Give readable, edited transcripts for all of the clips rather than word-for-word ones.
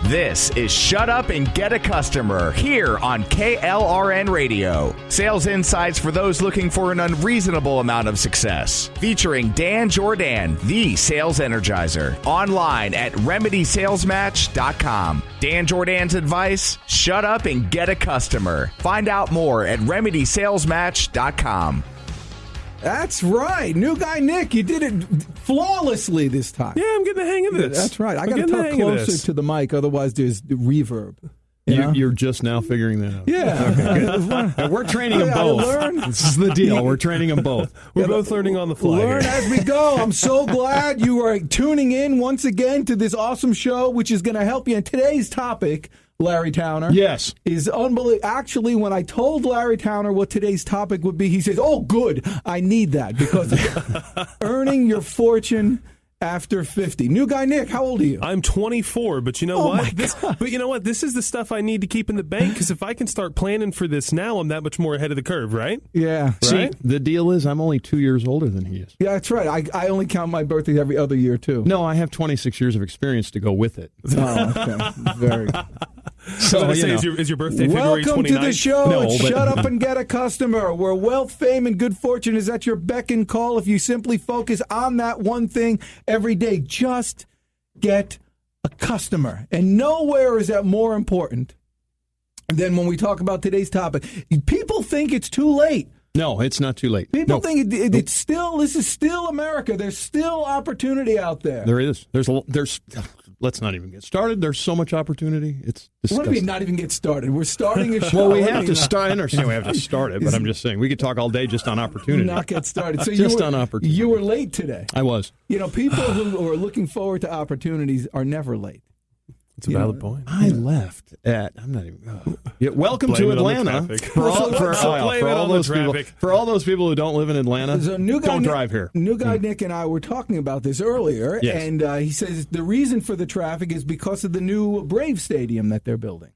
This is Shut Up and Get a Customer here on KLRN Radio. Sales insights for those looking for an unreasonable amount of success. Featuring Dan Jordan, the sales energizer. Online at remedysalesmatch.com. Dan Jordan's advice, shut up and get a customer. Find out more at remedysalesmatch.com. That's right. New guy Nick, you did it flawlessly this time. Yeah, I'm getting the hang of this. That's right. I got to talk closer to the mic, otherwise there's the reverb. You're just now figuring that out. Yeah. Okay, we're training them both. This is the deal. We're training them both. We're both learning on the fly. Learn as we go. I'm so glad you are tuning in once again to this awesome show, which is going to help you. And today's topic, Larry Towner, yes, is unbelievable. Actually, when I told Larry Towner what today's topic would be, he says, "Oh, good, I need that because earning your fortune after 50." New guy Nick, how old are you? I'm 24, but you know what? This is the stuff I need to keep in the bank because if I can start planning for this now, I'm that much more ahead of the curve, right? Yeah. Right? See, the deal is I'm only 2 years older than he is. Yeah, that's right. I only count my birthday every other year, too. No, I have 26 years of experience to go with it. Oh, okay. Very good. So, is your birthday February 29th? Welcome to the show. No, Shut Up and Get a Customer, where wealth, fame, and good fortune is at your beck and call if you simply focus on that one thing every day. Just get a customer. And nowhere is that more important than when we talk about today's topic. People think it's too late. No, it's not too late. People think it's still, this is still America. There's still opportunity out there. There is. There's. Let's not even get started. There's so much opportunity. It's disgusting. What do you mean not even get started? We're starting a show. Well, we have to start. I understand we have to start it, but I'm just saying we could talk all day just on opportunity. Not get started. So just on opportunity. You were late today. I was. People who are looking forward to opportunities are never late. It's a valid point. I left at. I'm not even. Welcome to Atlanta. For all those people who don't live in Atlanta, don't drive here. New guy Nick and I were talking about this earlier, yes. And he says the reason for the traffic is because of the new Brave Stadium that they're building.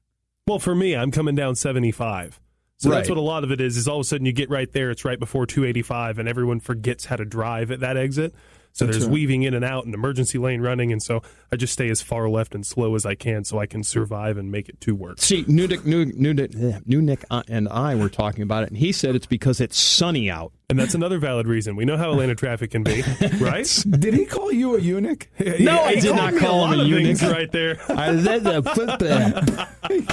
Well, for me, I'm coming down 75. So right. That's what a lot of it is all of a sudden you get right there, it's right before 285, and everyone forgets how to drive at that exit. So there's weaving in and out and emergency lane running, and so I just stay as far left and slow as I can so I can survive and make it to work. See, New Nick and I were talking about it, and he said it's because it's sunny out. And that's another valid reason. We know how Atlanta traffic can be, right? Did he call you a eunuch? No, I did not call him a eunuch. Right there. Eunuch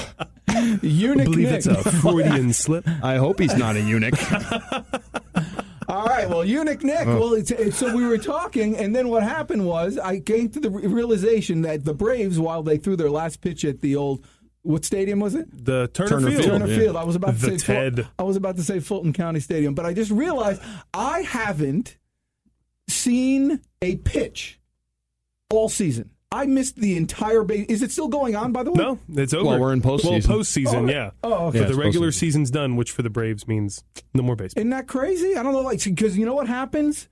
I believe Nick. it's a Freudian slip. I hope he's not a eunuch. All right, well, Eunuch Nick, so we were talking, and then what happened was I came to the realization that the Braves, while they threw their last pitch at the old, what stadium was it? The Turner Field. Turner Field. I was about to say say Fulton County Stadium, but I just realized I haven't seen a pitch all season. I missed the entire base. Is it still going on, by the way? No, it's over. Well, we're in postseason. Well, postseason, yeah. Oh, okay. But the regular season's done, which for the Braves means no more baseball. Isn't that crazy? I don't know, because you know what happens?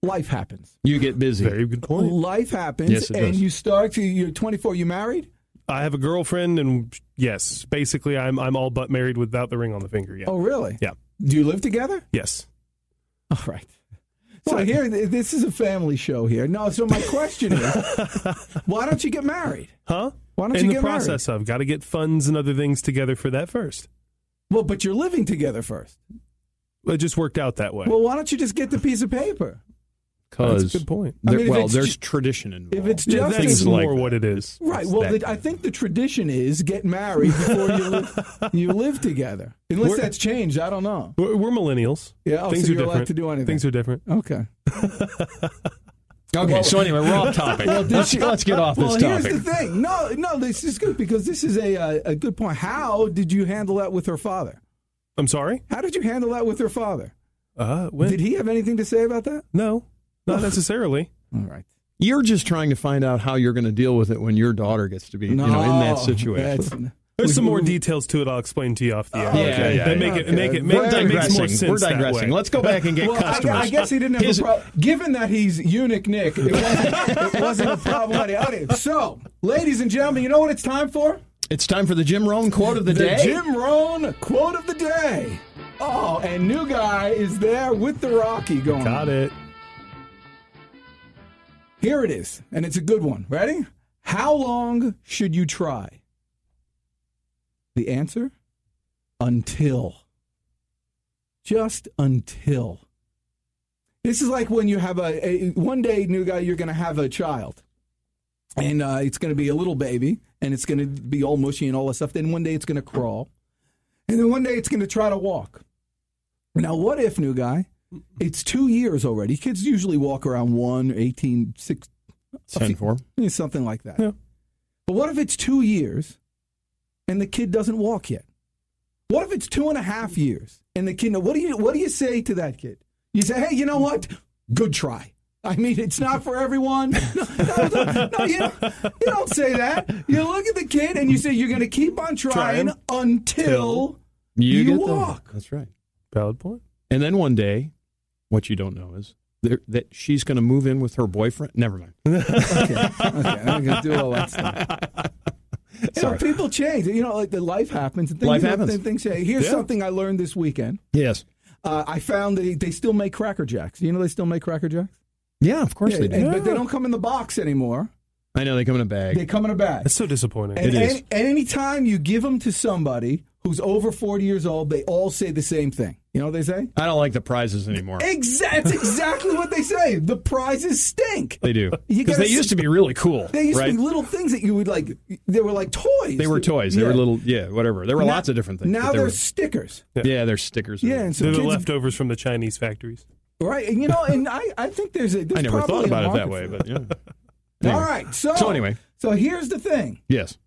Life happens. You get busy. Very good point. Life happens, yes, and does. You're 24. You married? I have a girlfriend, and yes, basically I'm all but married without the ring on the finger yet. Oh, really? Yeah. Do you live together? Yes. All right. So here, this is a family show here. No, so my question is, why don't you get married? Huh? Why don't you get married? In the process of, got to get funds and other things together for that first. Well, but you're living together first. It just worked out that way. Well, why don't you just get the piece of paper? That's a good point. There's tradition involved. If it's just that's more what it is. Right. Well, I think the tradition is get married before you live together. Unless that's changed, I don't know. We're millennials. Yeah, things so are you're allowed different. to do anything. Things are different. Okay. Okay, so anyway, we're off topic. Let's get off this topic. Well, here's the thing. No, this is good because this is a good point. How did you handle that with her father? I'm sorry? How did you handle that with her father? When? Did he have anything to say about that? No, not necessarily. All right. You're just trying to find out how you're going to deal with it when your daughter gets to be in that situation. There's some more details to it. I'll explain to you off the air. Yeah. Make more sense. We're digressing. Let's go back and get customers. I guess he didn't have a problem. Given that he's eunuch Nick, it wasn't a problem. So, ladies and gentlemen, you know what it's time for? It's time for the Jim Rohn quote of the day. The Jim Rohn quote of the day. Oh, and new guy is there with the Rocky going. Got it. Here it is, and it's a good one. Ready? How long should you try? The answer? Until. Just until. This is like when you have one day, new guy, you're going to have a child. And it's going to be a little baby, and it's going to be all mushy and all that stuff. Then one day it's going to crawl. And then one day it's going to try to walk. Now, what if, new guy, it's 2 years already? Kids usually walk around 1, 18, 6. 10-4. Something like that. Yeah. But what if it's 2 years and the kid doesn't walk yet? What if it's 2.5 years and the kid? What do you say to that kid? You say, hey, you know what? Good try. I mean, it's not for everyone. No, you don't say that. You look at the kid and you say you're going to keep on trying until you walk. That's right. Valid point. And then one day, what you don't know is that she's going to move in with her boyfriend. Never mind. Okay. I'm going to do all that stuff. People change. Like the life happens. And things change. Here's something I learned this weekend. Yes. I found that they still make Cracker Jacks. They still make Cracker Jacks? Yeah, of course they do. But they don't come in the box anymore. I know, they come in a bag. They come in a bag. It's so disappointing. And, and any time you give them to somebody who's over 40 years old, they all say the same thing. You know what they say? I don't like the prizes anymore. That's exactly what they say. The prizes stink. They do. Because they used to be really cool. They used to be little things that you would like. They were like toys. They were toys. They were little, whatever. There were lots of different things. Now they're stickers. Yeah, they're stickers. Yeah, and so they're the leftovers from the Chinese factories. Right. And, and I think there's I never thought about it that way, but yeah. Anyway. All right. So anyway. So here's the thing. Yes.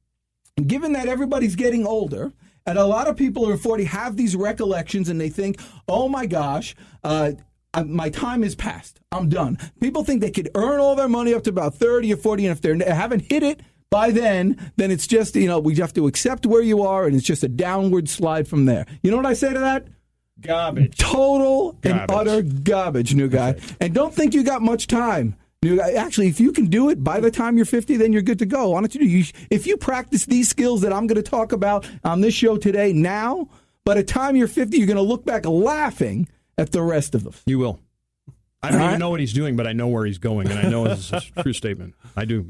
Given that everybody's getting older, and a lot of people over 40 have these recollections and they think, oh my gosh, my time is past. I'm done. People think they could earn all their money up to about 30 or 40, and if they haven't hit it by then it's just, we have to accept where you are, and it's just a downward slide from there. You know what I say to that? Garbage. Total and utter garbage, new guy. Okay. And don't think you got much time. Actually, if you can do it by the time you're 50, then you're good to go. Why don't you do? If you practice these skills that I'm going to talk about on this show today now, by the time you're 50, you're going to look back laughing at the rest of them. You will. I don't even know what he's doing, but I know where he's going, and I know it's a true statement. I do.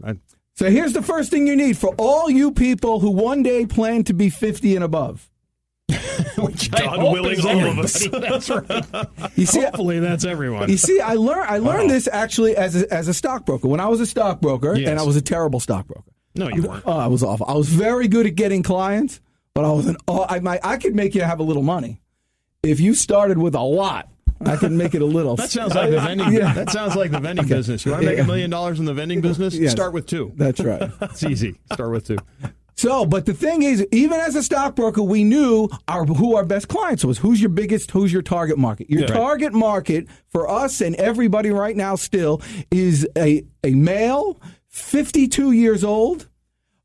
So here's the first thing you need for all you people who one day plan to be 50 and above. Which God willing, all of us. That's right. You see, hopefully that's everyone. You see, I learned this actually as a stockbroker. When I was a stockbroker, and I was a terrible stockbroker. No, you weren't. Oh, I was awful. I was very good at getting clients, but I could make you have a little money. If you started with a lot, I can make it a little. That sounds like the vending. That sounds like the vending business. You want to make $1 million in the vending business? Yes. Start with 2. That's right. It's easy. Start with 2. So, but the thing is, even as a stockbroker, we knew who our best clients was. Who's your target market? Your target market for us and everybody right now still is a male, 52 years old,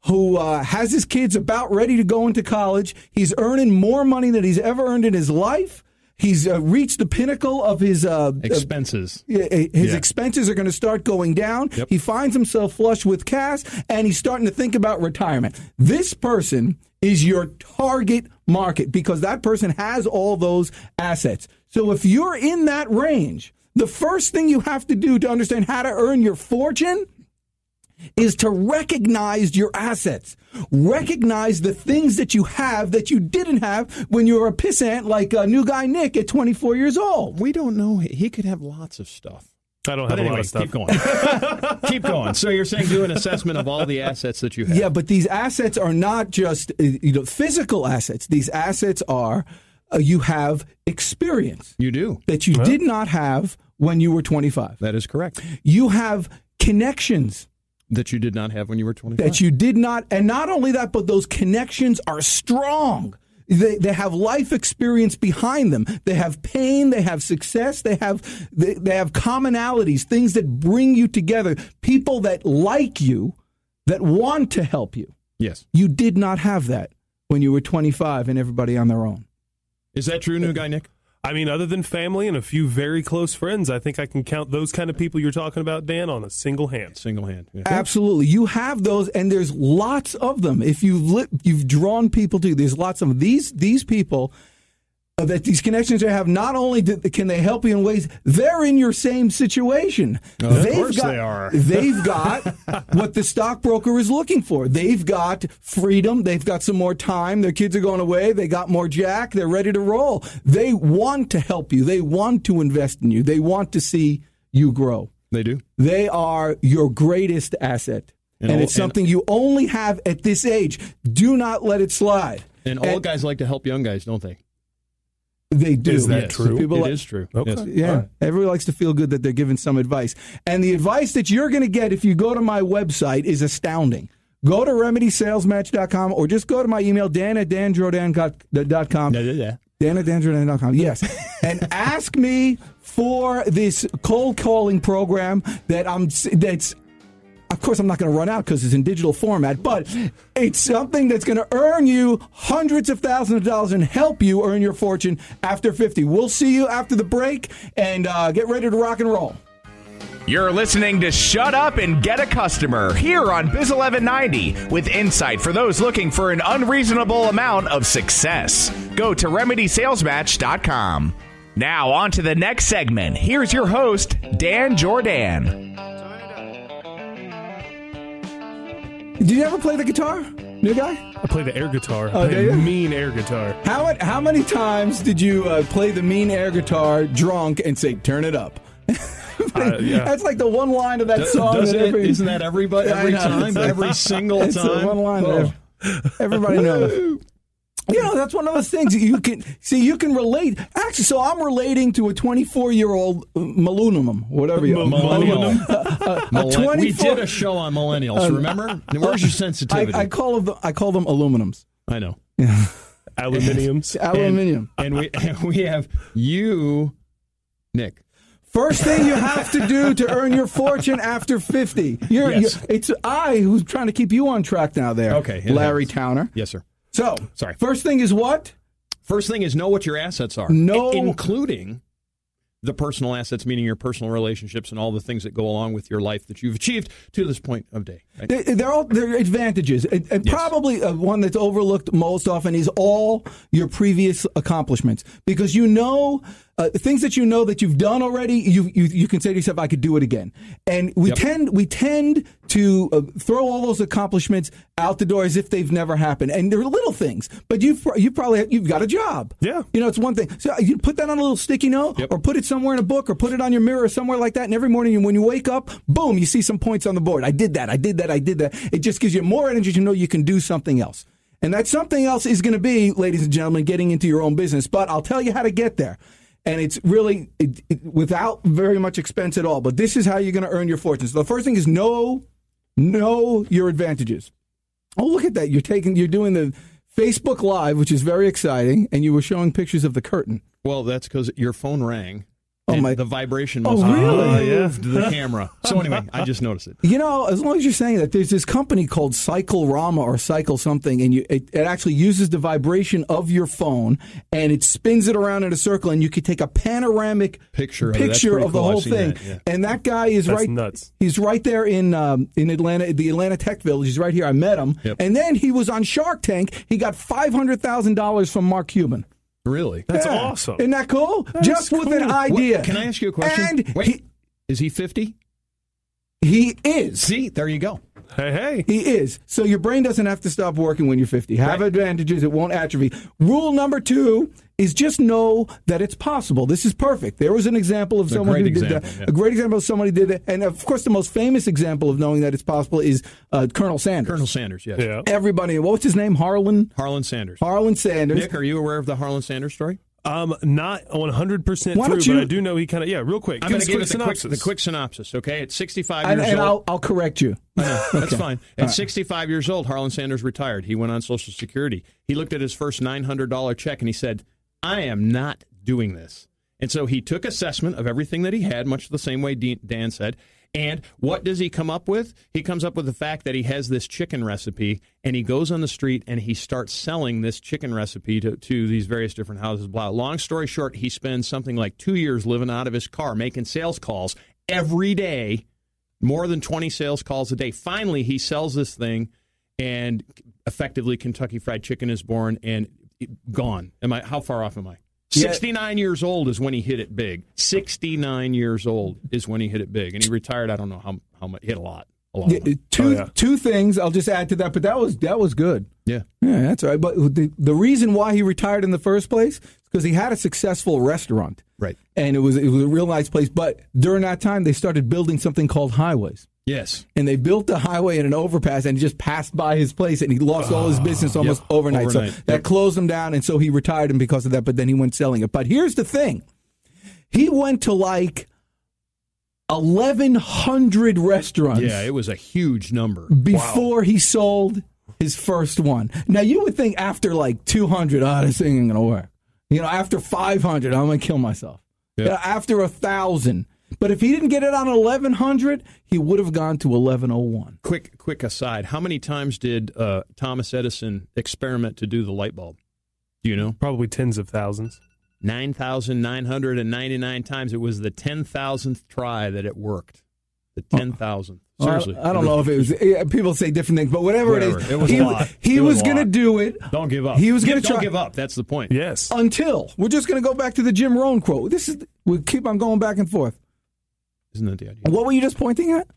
who has his kids about ready to go into college. He's earning more money than he's ever earned in his life. He's reached the pinnacle of his expenses. His expenses are going to start going down. Yep. He finds himself flush with cash, and he's starting to think about retirement. This person is your target market because that person has all those assets. So if you're in that range, the first thing you have to do to understand how to earn your fortune is to recognize your assets. Recognize the things that you have that you didn't have when you were a pissant like new guy Nick at 24 years old. We don't know. He could have lots of stuff. I don't have a lot of stuff. Keep going. Keep going. So you're saying do an assessment of all the assets that you have. Yeah, but these assets are not just physical assets. These assets are you have experience. You do. That you did not have when you were 25. That is correct. You have connections. That you did not have when you were 25. That you did not, and not only that, but those connections are strong. They have life experience behind them. They have pain. They have success. They have commonalities, things that bring you together. People that like you, that want to help you. Yes. You did not have that when you were 25 and everybody on their own. Is that true, new guy Nick? I mean, other than family and a few very close friends, I think I can count those kind of people you're talking about, Dan, on a single hand. Single hand. Yeah. Absolutely. You have those, and there's lots of them. If you've drawn people to, there's lots of them. These people, that these connections they have, not only can they help you in ways, they're in your same situation. Of course they are. They've got what the stockbroker is looking for. They've got freedom. They've got some more time. Their kids are going away. They got more jack. They're ready to roll. They want to help you. They want to invest in you. They want to see you grow. They do. They are your greatest asset. And it's something you only have at this age. Do not let it slide. And old guys like to help young guys, don't they? They do. Is that true? People it is true. Okay. Yes. Yeah. Right. Everybody likes to feel good that they're giving some advice. And the advice that you're going to get if you go to my website is astounding. Go to remedysalesmatch.com or just go to my email, dan@danjordan.com. Dan@danjordan.com. Yes. And ask me for this cold calling program that's of course, I'm not going to run out because it's in digital format, but it's something that's going to earn you hundreds of thousands of dollars and help you earn your fortune after 50. We'll see you after the break, and get ready to rock and roll. You're listening to Shut Up and Get a Customer here on Biz 1190 with insight for those looking for an unreasonable amount of success. Go to remedysalesmatch.com. Now on to the next segment. Here's your host, Dan Jordan. Did you ever play the guitar, new guy? I play the air guitar. I play a mean air guitar. How many times did you play the mean air guitar drunk and say, turn it up? Yeah. That's like the one line of that song. Isn't that everybody every time? Every single it's time? The one line that everybody knows. You know, that's one of those things you can see. You can relate. Actually, so I'm relating to a 24-year-old millennium, whatever you millennial. We did a show on millennials. Remember? Where's your sensitivity? I call them aluminums. I know. Yeah. Aluminiums. Aluminium. And we have you, Nick. First thing you have to do to earn your fortune after 50. It's I who's trying to keep you on track now there. Okay. Larry Towner. Yes, sir. So, sorry. First thing is what? First thing is know what your assets are. Including the personal assets, meaning your personal relationships and all the things that go along with your life that you've achieved to this point of day. Right? They're advantages. And yes. Probably one that's overlooked most often is all your previous accomplishments. Because things that you know that you've done already, you can say to yourself, I could do it again. And we tend to throw all those accomplishments out the door as if they've never happened. And they're little things, but you've got a job. Yeah. It's one thing. So you put that on a little sticky note or put it somewhere in a book or put it on your mirror or somewhere like that. And every morning when you wake up, boom, you see some points on the board. I did that. It just gives you more energy to know you can do something else. And that something else is going to be, ladies and gentlemen, getting into your own business. But I'll tell you how to get there. And it's really without very much expense at all. But this is how you're going to earn your fortune. So the first thing is know your advantages. Oh, look at that. You're doing the Facebook Live, which is very exciting. And you were showing pictures of the curtain. Well, that's because your phone rang. The vibration must have moved the camera. So anyway, I just noticed it. As long as you're saying that, there's this company called Cycle-Rama or Cycle something, and it actually uses the vibration of your phone, and it spins it around in a circle, and you can take a panoramic picture of the whole thing. Yeah. And that guy is nuts. He's right there in Atlanta, the Atlanta Tech Village. He's right here. I met him. Yep. And then he was on Shark Tank. He got $500,000 from Mark Cuban. Really? That's awesome. Isn't that cool? Just with an idea. Can I ask you a question? And wait, is he 50? He is. See, there you go. Hey. He is. So your brain doesn't have to stop working when you're 50. Have advantages. It won't atrophy. Rule number 2 is just know that it's possible. This is perfect. There was an example of someone who did that. Yeah. A great example of somebody did it. And, of course, the most famous example of knowing that it's possible is Colonel Sanders. Colonel Sanders, yes. Yeah. Everybody. What's his name? Harland Sanders. Harland Sanders. Nick, are you aware of the Harland Sanders story? Not 100% through, but I do know he kind of, real quick. I'm going to give the quick synopsis, okay? At 65 years old. And I'll correct you. I know, that's fine. At 65 years old, Harland Sanders retired. He went on Social Security. He looked at his first $900 check and he said, I am not doing this. And so he took assessment of everything that he had, much the same way Dan said. And what does he come up with? He comes up with the fact that he has this chicken recipe, and he goes on the street and he starts selling this chicken recipe to these various different houses. Blah. Long story short, he spends something like 2 years living out of his car, making sales calls every day, more than 20 sales calls a day. Finally, he sells this thing, and effectively Kentucky Fried Chicken is born and gone. How far off am I? 69 years old is when he hit it big. 69 years old is when he hit it big. And he retired, I don't know how much, hit a lot. Two things I'll just add to that, but that was good. Yeah, that's all right. But the reason why he retired in the first place is because he had a successful restaurant, right? And it was a real nice place. But during that time, they started building something called highways. Yes, and they built the highway in an overpass, and he just passed by his place, and he lost all his business almost overnight. So that closed him down, and so he retired him because of that. But then he went selling it. But here's the thing: he went to like 1,100 restaurants. Yeah, it was a huge number. Before he sold his first one. Now, you would think after like 200, this thing ain't going to work. After 500, I'm going to kill myself. Yep. After 1,000. But if he didn't get it on 1,100, he would have gone to 1,101. Quick aside, how many times did Thomas Edison experiment to do the light bulb? Do you know? Probably tens of thousands. 9,999 times. It was the 10,000th try that it worked. The 10,000th. Seriously. I don't know if it was. People say different things, but whatever it is, it was a lot. He was going to do it. Don't give up. He was going to try. Don't give up. That's the point. Yes. Until we're just going to go back to the Jim Rohn quote. We keep on going back and forth. Isn't that the idea? What were you just pointing at?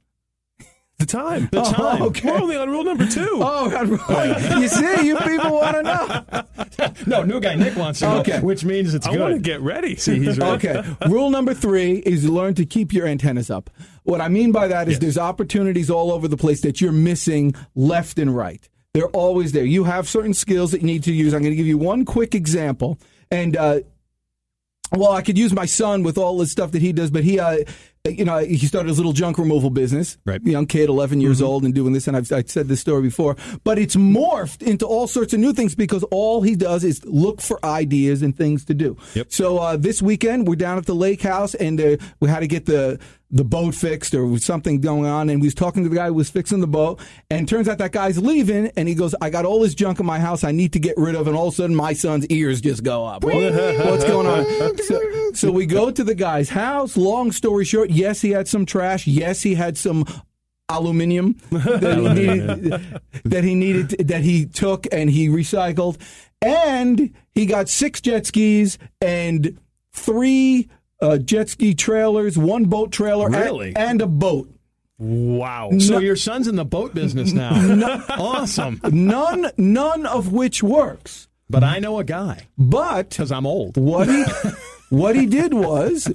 The time. The time. Okay. We're only on rule number 2. You see, you people want to know. No, new guy Nick wants to know, which means it's good. I want to get ready. See, he's ready. Okay. Rule number 3 is learn to keep your antennas up. What I mean by that is there's opportunities all over the place that you're missing left and right. They're always there. You have certain skills that you need to use. I'm going to give you one quick example. And, I could use my son with all the stuff that he does, but he started his little junk removal business. Right. Young kid, 11 years old, and doing this. And I've said this story before, but it's morphed into all sorts of new things because all he does is look for ideas and things to do. Yep. So this weekend we're down at the lake house, and we had to get the boat fixed or something going on, and we was talking to the guy who was fixing the boat, and turns out that guy's leaving, and he goes, I got all this junk in my house I need to get rid of, and all of a sudden my son's ears just go up. What's going on? So we go to the guy's house. Long story short, yes, he had some trash. Yes, he had some aluminum that he took and he recycled, and he got 6 jet skis and 3 jet ski trailers, 1 boat trailer, and a boat. Wow. So your son's in the boat business now. Awesome. None of which works. But I know a guy. But because I'm old. What he did was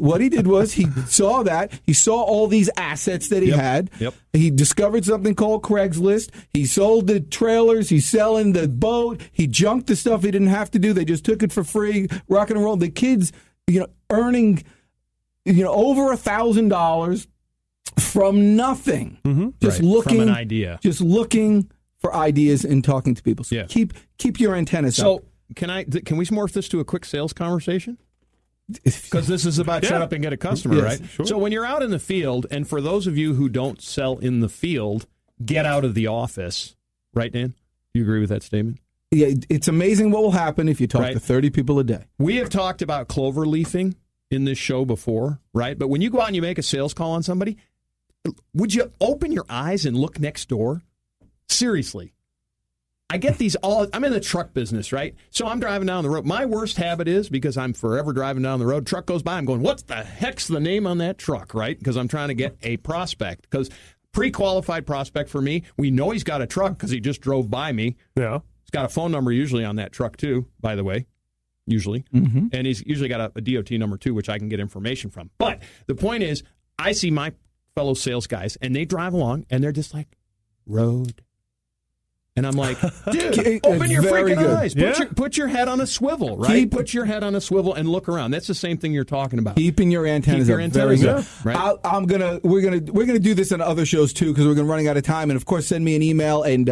he saw that. He saw all these assets that he had. Yep. He discovered something called Craigslist. He sold the trailers. He's selling the boat. He junked the stuff he didn't have to do. They just took it for free, rock and roll. The kids, earning over $1,000 from nothing. Mm-hmm. Just right. looking from an idea. Just looking for ideas and talking to people. So keep your antennas up. So can we morph this to a quick sales conversation? Because this is about shut up and get a customer, right? Sure. So when you're out in the field, and for those of you who don't sell in the field, get out of the office. Right, Dan? Do you agree with that statement? Yeah, it's amazing what will happen if you talk to 30 people a day. We have talked about clover leafing in this show before, right? But when you go out and you make a sales call on somebody, would you open your eyes and look next door? Seriously. I get these I'm in the truck business, right? So I'm driving down the road. My worst habit is, because I'm forever driving down the road, truck goes by, I'm going, what the heck's the name on that truck, right? Because I'm trying to get a prospect. Because pre-qualified prospect for me, we know he's got a truck because he just drove by me. Yeah. He's got a phone number usually on that truck too, by the way, usually. Mm-hmm. And he's usually got a DOT number too, which I can get information from. But the point is, I see my fellow sales guys, and they drive along, and they're just like, road. And I'm like, dude, open your freaking eyes. Put your head on a swivel, right? Put your head on a swivel and look around. That's the same thing you're talking about. Keeping your antennas up. Very good. Right? We're gonna do this on other shows too, because we're running out of time. And of course, send me an email, and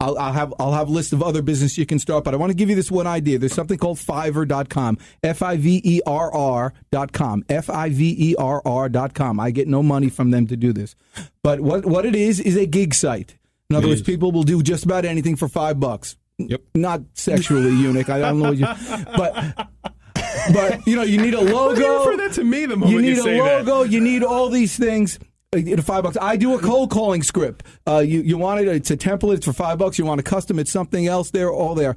I'll have a list of other business you can start. But I want to give you this one idea. There's something called Fiverr.com. Fiverr.com. Fiverr.com. I get no money from them to do this. But what it is a gig site. In other words, people will do just about anything for $5. Yep. Not sexually unique. I don't know what you. But you need a logo. You refer that to me the moment you need say a logo. That. You need all these things. $5. I do a cold calling script. You want it? It's a template. It's for $5. You want to custom? It's something else. They're all there.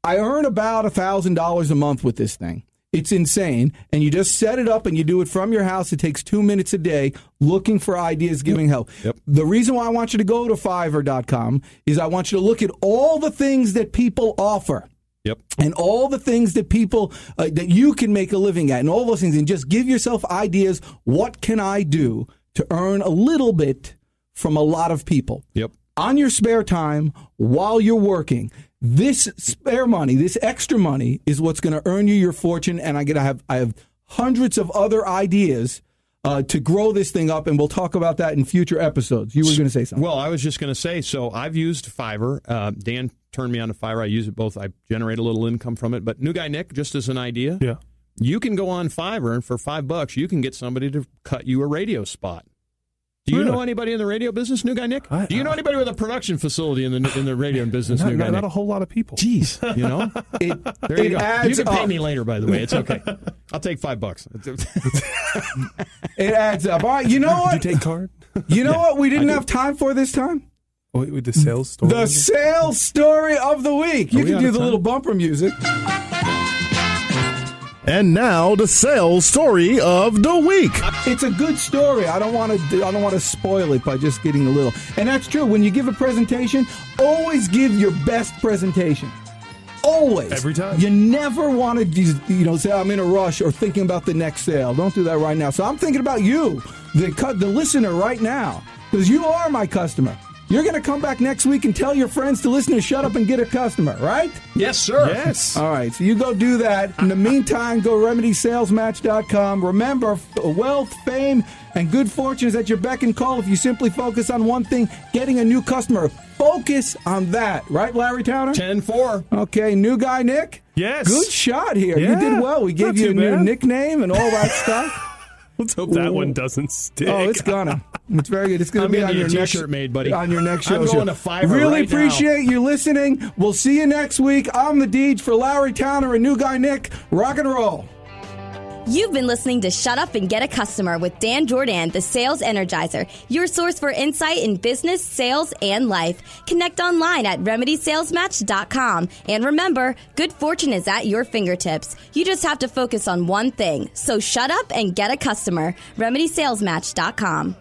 I earn about $1,000 a month with this thing. It's insane. And you just set it up and you do it from your house. It takes 2 minutes a day looking for ideas, giving help. Yep. The reason why I want you to go to Fiverr.com is I want you to look at all the things that people offer. Yep. And all the things that people, that you can make a living at and all those things. And just give yourself ideas. What can I do to earn a little bit from a lot of people? Yep. On your spare time while you're working. This spare money, this extra money, is what's going to earn you your fortune. And I have hundreds of other ideas to grow this thing up, and we'll talk about that in future episodes. You were going to say something. Well, I was just going to say, so I've used Fiverr. Dan turned me on to Fiverr. I use it both. I generate a little income from it. But New Guy Nick, just as an idea, you can go on Fiverr, and for $5, you can get somebody to cut you a radio spot. Do you know anybody in the radio business, New Guy Nick? Do you know anybody with a production facility in the radio business, New Guy Nick? Not a whole lot of people. Jeez, you know? There you go. You can pay me later, by the way. It's okay. I'll take $5. It adds up. All right, you know what? Did you take card? You know what we didn't have time for this time? With the sales story? The sales story of the week. You can do the little bumper music. And now the sales story of the week. It's a good story. I don't want to spoil it by just getting a little. And that's true. When you give a presentation, always give your best presentation. Always. Every time. You never want to say I'm in a rush or thinking about the next sale. Don't do that right now. So I'm thinking about you, the listener right now, because you are my customer. You're going to come back next week and tell your friends to listen to Shut Up and Get a Customer, right? Yes, sir. Yes. All right, so you go do that. In the meantime, go remedysalesmatch.com. Remember, wealth, fame, and good fortune is at your beck and call if you simply focus on one thing, getting a new customer. Focus on that. Right, Larry Towner? 10-4. Okay, New Guy Nick? Yes. Good shot here. Yeah, you did well. We gave you a new nickname and all that stuff. Let's hope that one doesn't stick. Oh, it's gonna. It's very good. It's gonna be on your next T-shirt made, buddy. On your next show. I'm going to Fiverr Really right appreciate you listening. We'll see you next week. I'm the Deej for Larry Towner and New Guy Nick. Rock and roll. You've been listening to Shut Up and Get a Customer with Dan Jordan, the Sales Energizer, your source for insight in business, sales, and life. Connect online at remedysalesmatch.com. And remember, good fortune is at your fingertips. You just have to focus on one thing. So shut up and get a customer. remedysalesmatch.com.